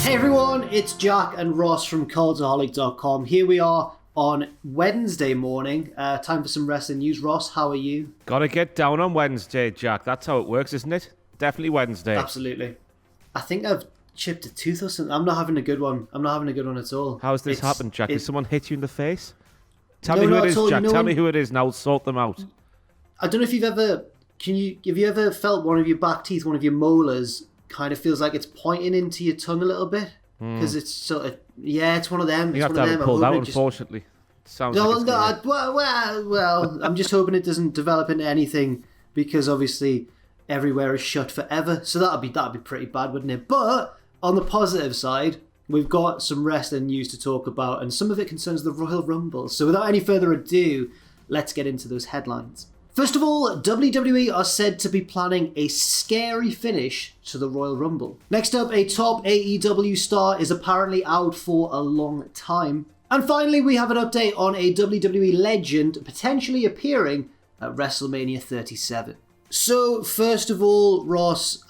Hey everyone, it's Jack and Ross from Cultaholic.com. Here we are on Wednesday morning. Time for some wrestling news. Ross, how are you? Gotta get down on Wednesday, Jack. That's how it works, isn't it? Definitely Wednesday. Absolutely. I think I've chipped a tooth or something. I'm not having a good one. I'm not having a good one at all. How's this happened, Jack? Did someone hit you in the face? Tell No, me who not it is, at all. Jack. You know Tell when- me who it is and I'll sort them out. I don't know if you've ever... Have you ever felt one of your back teeth, one of your molars, kind of feels like it's pointing into your tongue a little bit? Because it's sort of... Yeah, it's one of them. You It's have to one have of it them. pulled I'm out, hoping it unfortunately. Sounds No, like it's no, gonna- well, I'm just hoping it doesn't develop into anything because obviously everywhere is shut forever. So that'd be pretty bad, wouldn't it? But on the positive side, we've got some wrestling news to talk about, and some of it concerns the Royal Rumble. So without any further ado, let's get into those headlines. First of all, WWE are said to be planning a scary finish to the Royal Rumble. Next up, a top AEW star is apparently out for a long time. And finally, we have an update on a WWE Legend potentially appearing at WrestleMania 37. So, first of all, Ross,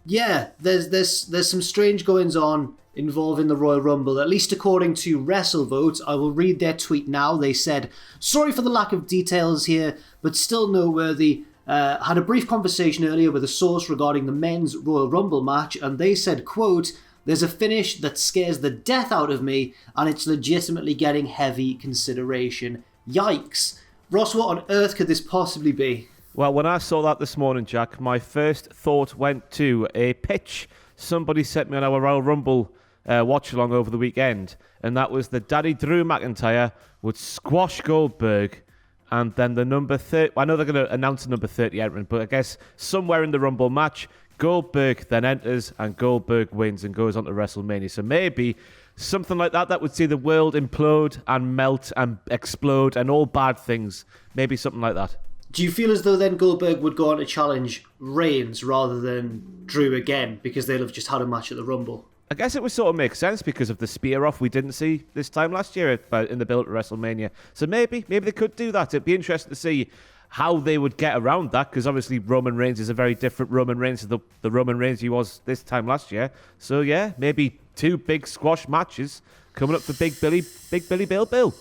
there's some strange goings on involving the Royal Rumble, at least according to WrestleVote. I will read their tweet now. They said, sorry for the lack of details here, but still noteworthy. Had a brief conversation earlier with a source regarding the men's Royal Rumble match, and they said, quote, there's a finish that scares the death out of me, and it's legitimately getting heavy consideration. Yikes. Ross, what on earth could this possibly be? Well, when I saw that this morning, Jack, my first thought went to a pitch somebody sent me on our Royal Rumble watch-along over the weekend, and that was that Daddy Drew McIntyre would squash Goldberg, and then the number 30... I know they're going to announce the number 30 entrant, but I guess somewhere in the Rumble match, Goldberg then enters, and Goldberg wins and goes on to WrestleMania. So maybe something like that would see the world implode and melt and explode and all bad things. Maybe something like that. Do you feel as though then Goldberg would go on to challenge Reigns rather than Drew again, because they'll have just had a match at the Rumble? I guess it would sort of make sense because of the spear-off we didn't see this time last year in the build to WrestleMania. So maybe they could do that. It'd be interesting to see how they would get around that, because obviously Roman Reigns is a very different Roman Reigns to the Roman Reigns he was this time last year. So yeah, maybe two big squash matches coming up for Big Billy Bill.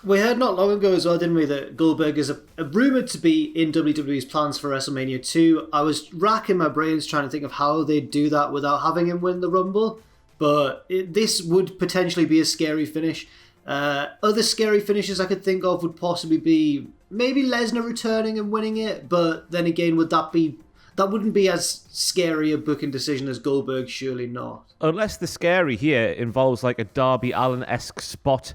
We heard not long ago as well, didn't we, that Goldberg is rumoured to be in WWE's plans for WrestleMania 2. I was racking my brains trying to think of how they'd do that without having him win the Rumble, but this would potentially be a scary finish. Other scary finishes I could think of would possibly be maybe Lesnar returning and winning it, but then again, that wouldn't be as scary a booking decision as Goldberg, surely not. Unless the scary here involves like a Darby Allin-esque spot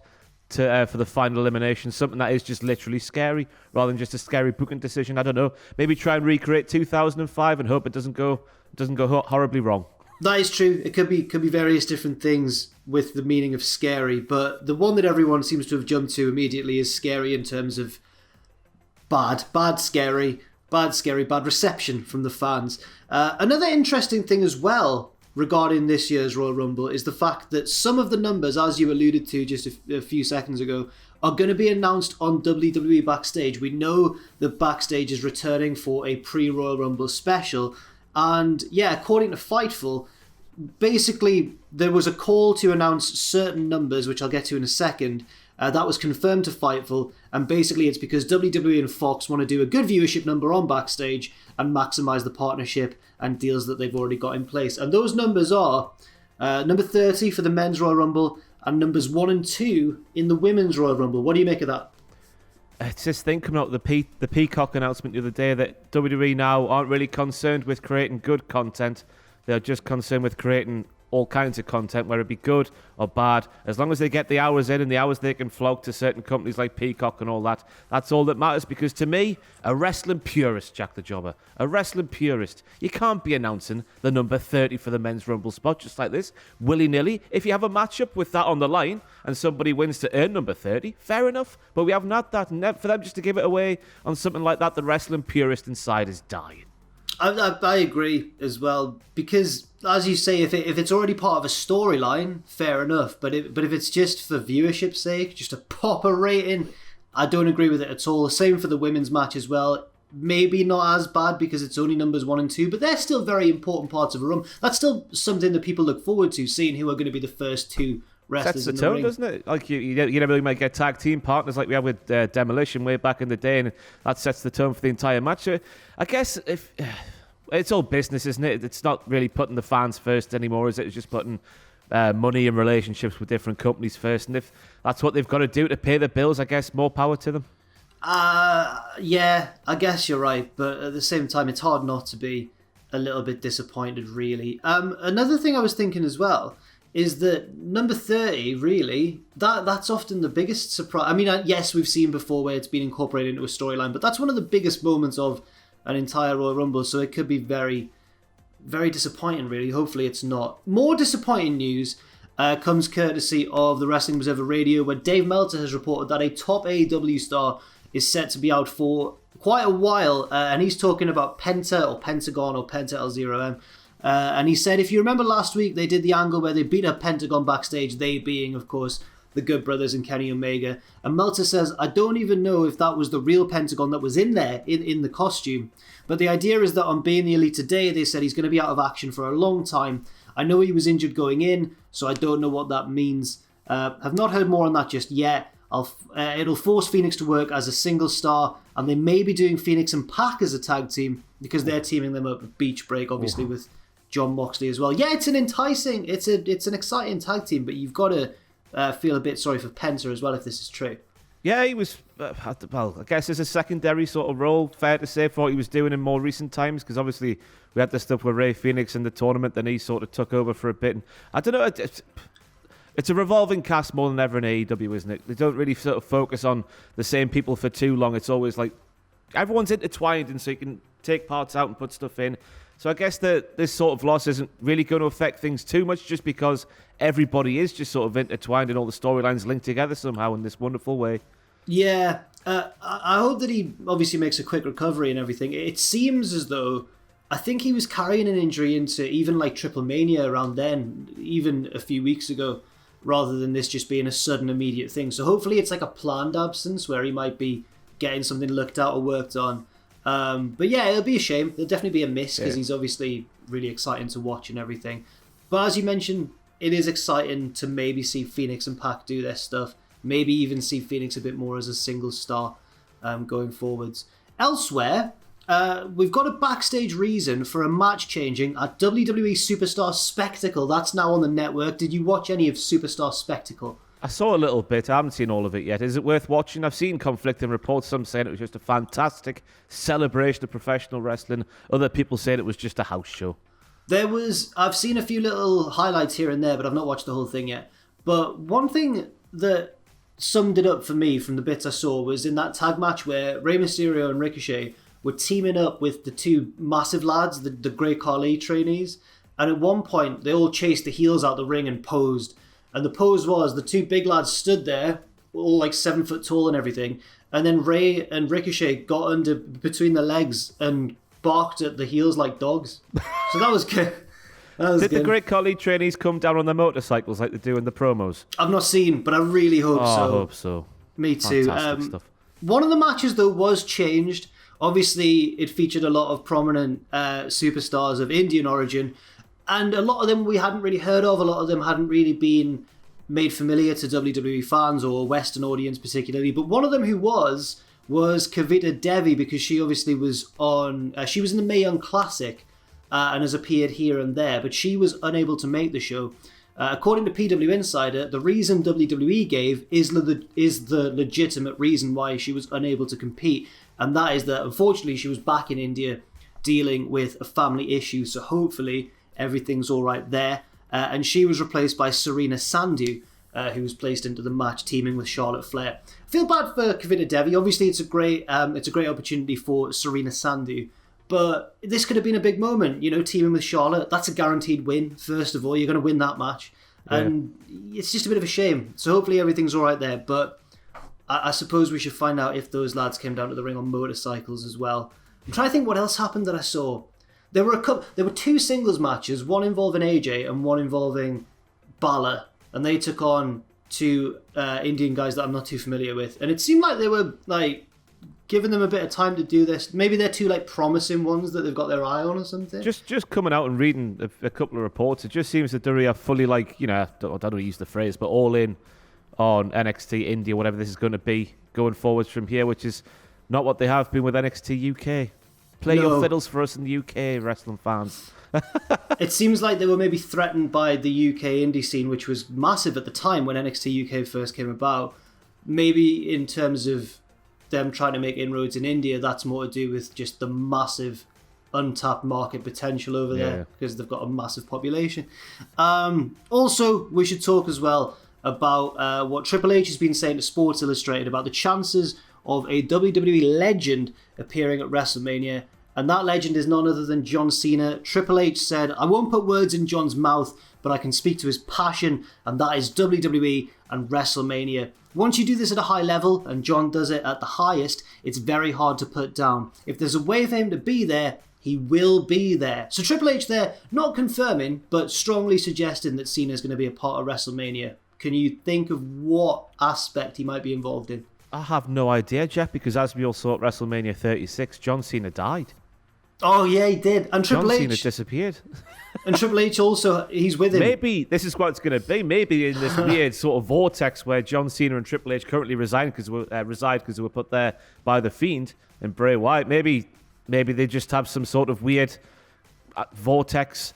for the final elimination, something that is just literally scary rather than just a scary booking decision. I don't know. Maybe try and recreate 2005 and hope it doesn't go horribly wrong. That is true. It could be various different things with the meaning of scary, but the one that everyone seems to have jumped to immediately is scary in terms of bad reception from the fans. Another interesting thing as well regarding this year's Royal Rumble is the fact that some of the numbers, as you alluded to just a few seconds ago, are going to be announced on WWE Backstage. We know that Backstage is returning for a pre-Royal Rumble special, and yeah, according to Fightful, basically there was a call to announce certain numbers, which I'll get to in a second. That was confirmed to Fightful, and basically it's because WWE and Fox want to do a good viewership number on Backstage and maximise the partnership and deals that they've already got in place. And those numbers are number 30 for the Men's Royal Rumble and numbers 1 and 2 in the Women's Royal Rumble. What do you make of that? It's this thing coming out, the Peacock announcement the other day that WWE now aren't really concerned with creating good content. They're just concerned with creating all kinds of content, whether it be good or bad. As long as they get the hours in and the hours they can flog to certain companies like Peacock and all that, that's all that matters. Because to me, a wrestling purist, Jack the Jobber, a wrestling purist, you can't be announcing the number 30 for the Men's Rumble spot just like this, willy-nilly. If you have a matchup with that on the line and somebody wins to earn number 30, fair enough. But we haven't had that. And for them just to give it away on something like that, the wrestling purist inside is dying. I agree as well, because as you say, if it's already part of a storyline, fair enough. But if it's just for viewership's sake, just to pop a rating, I don't agree with it at all. Same for the women's match as well. maybe not as bad because it's only numbers 1 and 2, but they're still very important parts of a run. That's still something that people look forward to, seeing who are going to be the first 2 wrestlers Sets the in the tone, ring. doesn't it? Like you never really might get tag team partners like we had with Demolition way back in the day, and that sets the tone for the entire match. I guess if it's all business, isn't it? It's not really putting the fans first anymore, is it? It's just putting money and relationships with different companies first, and if that's what they've got to do to pay the bills, I guess more power to them. Yeah, I guess you're right, but at the same time, it's hard not to be a little bit disappointed, really. Another thing I was thinking as well is that number 30, really, that's often the biggest surprise. I mean, yes, we've seen before where it's been incorporated into a storyline, but that's one of the biggest moments of an entire Royal Rumble, so it could be very, very disappointing, really. Hopefully it's not. More disappointing news comes courtesy of the Wrestling Observer Radio, where Dave Meltzer has reported that a top AEW star is set to be out for quite a while, and he's talking about Penta or Pentagon or Penta L0M. And he said, if you remember last week, they did the angle where they beat up Pentagon backstage, they being, of course, the Good Brothers and Kenny Omega. And Meltzer says, I don't even know if that was the real Pentagon that was in there, in the costume. But the idea is that on Being the Elite Today, they said he's going to be out of action for a long time. I know he was injured going in, so I don't know what that means. Have not heard more on that just yet. It'll force Phoenix to work as a single star, and they may be doing Phoenix and Pac as a tag team because they're teaming them up with Beach Break, obviously, with John Moxley as well. Yeah, it's an exciting tag team, but you've got to feel a bit sorry for Penta as well if this is true. Yeah, he was, well, I guess it's a secondary sort of role, fair to say, for what he was doing in more recent times, because obviously we had the stuff with Ray Phoenix in the tournament, then he sort of took over for a bit. And I don't know, it's a revolving cast more than ever in AEW, isn't it? They don't really sort of focus on the same people for too long. It's always like everyone's intertwined, and so you can take parts out and put stuff in. So I guess that this sort of loss isn't really going to affect things too much, just because everybody is just sort of intertwined and all the storylines linked together somehow in this wonderful way. Yeah, I hope that he obviously makes a quick recovery and everything. It seems as though, I think he was carrying an injury into even like Triple Mania around then, even a few weeks ago, rather than this just being a sudden immediate thing. So hopefully it's like a planned absence where he might be getting something looked at or worked on. But yeah, it'll be a shame. There'll definitely be a miss because he's obviously really exciting to watch and everything. But as you mentioned, it is exciting to maybe see Phoenix and Pac do their stuff. Maybe even see Phoenix a bit more as a single star going forwards. Elsewhere, we've got a backstage reason for a match changing at WWE Superstar Spectacle. That's now on the network. Did you watch any of Superstar Spectacle? I saw a little bit. I haven't seen all of it yet. Is it worth watching? I've seen conflicting reports. Some saying it was just a fantastic celebration of professional wrestling. Other people saying it was just a house show. I've seen a few little highlights here and there, but I've not watched the whole thing yet. But one thing that summed it up for me from the bits I saw was in that tag match where Rey Mysterio and Ricochet were teaming up with the two massive lads, the Great Khali trainees. And at one point, they all chased the heels out the ring and posed. And the pose was the two big lads stood there, all like 7 foot tall and everything. And then Ray and Ricochet got under between the legs and barked at the heels like dogs. So that was good. Did the Great Khali trainees come down on their motorcycles like they do in the promos? I've not seen, but I really hope so. I hope so. Me too. Fantastic stuff. One of the matches, though, was changed. Obviously, it featured a lot of prominent superstars of Indian origin. And a lot of them we hadn't really heard of. A lot of them hadn't really been made familiar to WWE fans or Western audience particularly. But one of them who was Kavita Devi, because she obviously was on... she was in the Mae Young Classic and has appeared here and there. But she was unable to make the show. According to PW Insider, the reason WWE gave is the legitimate reason why she was unable to compete. And that is that, unfortunately, she was back in India dealing with a family issue. So hopefully everything's all right there. And she was replaced by Serena Sandhu, who was placed into the match, teaming with Charlotte Flair. I feel bad for Kavita Devi. Obviously, it's a great opportunity for Serena Sandhu. But this could have been a big moment, teaming with Charlotte. That's a guaranteed win, first of all. You're going to win that match. Yeah. And it's just a bit of a shame. So hopefully everything's all right there. But I suppose we should find out if those lads came down to the ring on motorcycles as well. I'm trying to think what else happened that I saw. There were two singles matches, one involving AJ and one involving Balor, and they took on two Indian guys that I'm not too familiar with. And it seemed like they were giving them a bit of time to do this. Maybe they're two like promising ones that they've got their eye on or something. Just coming out and reading a couple of reports, it just seems that WWE are fully like, I don't want to use the phrase, but all in on NXT India, whatever this is going to be going forwards from here, which is not what they have been with NXT UK. Play your fiddles for us in the UK, wrestling fans. It seems like they were maybe threatened by the UK indie scene, which was massive at the time when NXT UK first came about. Maybe in terms of them trying to make inroads in India, that's more to do with just the massive untapped market potential over there because they've got a massive population. Also, we should talk as well about what Triple H has been saying to Sports Illustrated about the chances of a WWE Legend appearing at WrestleMania. And that legend is none other than John Cena. Triple H said, "I won't put words in John's mouth, but I can speak to his passion, and that is WWE and WrestleMania. Once you do this at a high level, and John does it at the highest, it's very hard to put down. If there's a way for him to be there, he will be there." So Triple H there, not confirming, but strongly suggesting that Cena's going to be a part of WrestleMania. Can you think of what aspect he might be involved in? I have no idea, Jeff, because as we all saw at WrestleMania 36, John Cena died. Oh, yeah, he did. And Triple H... John Cena disappeared. And Triple H also, he's with him. Maybe this is what it's going to be. Maybe in this weird sort of vortex where John Cena and Triple H currently reside because they were put there by The Fiend and Bray Wyatt. Maybe they just have some sort of weird vortex.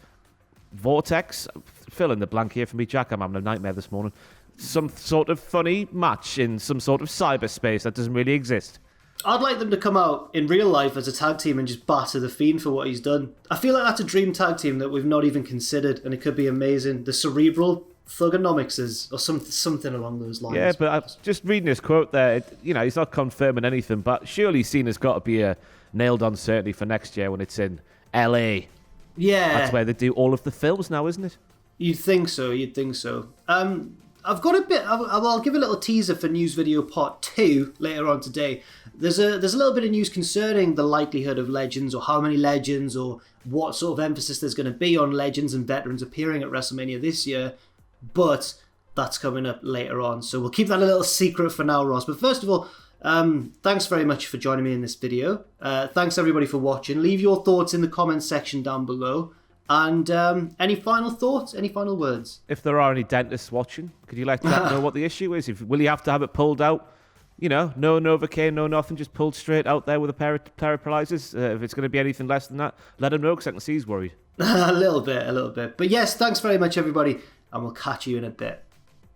Fill in the blank here for me, Jack. I'm having a nightmare this morning. Some sort of funny match in some sort of cyberspace that doesn't really exist. I'd like them to come out in real life as a tag team and just batter The Fiend for what he's done. I feel like that's a dream tag team that we've not even considered, and it could be amazing. The Cerebral Thugonomics or something along those lines. Yeah, but just reading his quote there, he's not confirming anything, but surely Cena's got to be a nailed-on certainty for next year when it's in LA. Yeah. That's where they do all of the films now, isn't it? You'd think so. I've got a bit. I'll give a little teaser for news video part 2 later on today. There's a little bit of news concerning the likelihood of legends, or how many legends, or what sort of emphasis there's going to be on legends and veterans appearing at WrestleMania this year. But that's coming up later on, so we'll keep that a little secret for now, Ross. But first of all, thanks very much for joining me in this video. Thanks everybody for watching. Leave your thoughts in the comments section down below. And any final thoughts? Any final words? If there are any dentists watching, could you let Jack know what the issue is? Will he have to have it pulled out? No Novocaine, no nothing, just pulled straight out there with a pair of paralyzers. If it's going to be anything less than that, let him know, because I can see he's worried. A little bit. But yes, thanks very much, everybody, and we'll catch you in a bit.